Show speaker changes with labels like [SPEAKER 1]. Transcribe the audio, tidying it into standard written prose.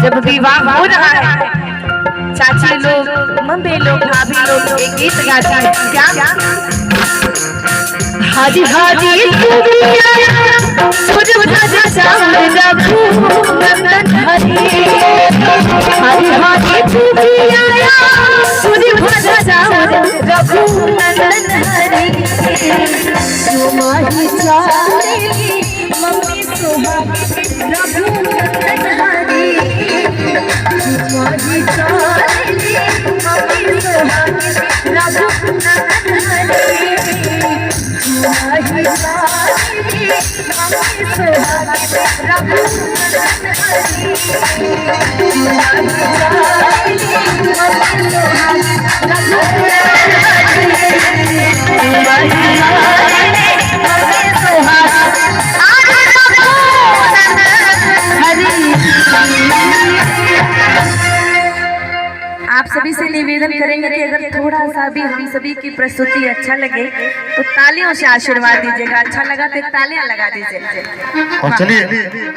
[SPEAKER 1] जब विवाह हो रहा है चाची लोग, मम्मी लोग, भाभी लोग एक गीत गाते हैं। क्या? हाजी हाजी आप सभी से निवेदन करेंगे कि अगर थोड़ा सा भी हम सभी की प्रस्तुति अच्छा लगे तो तालियों से आशीर्वाद दीजिएगा। अच्छा लगा तो तालियां लगा दीजिए।
[SPEAKER 2] चलिए।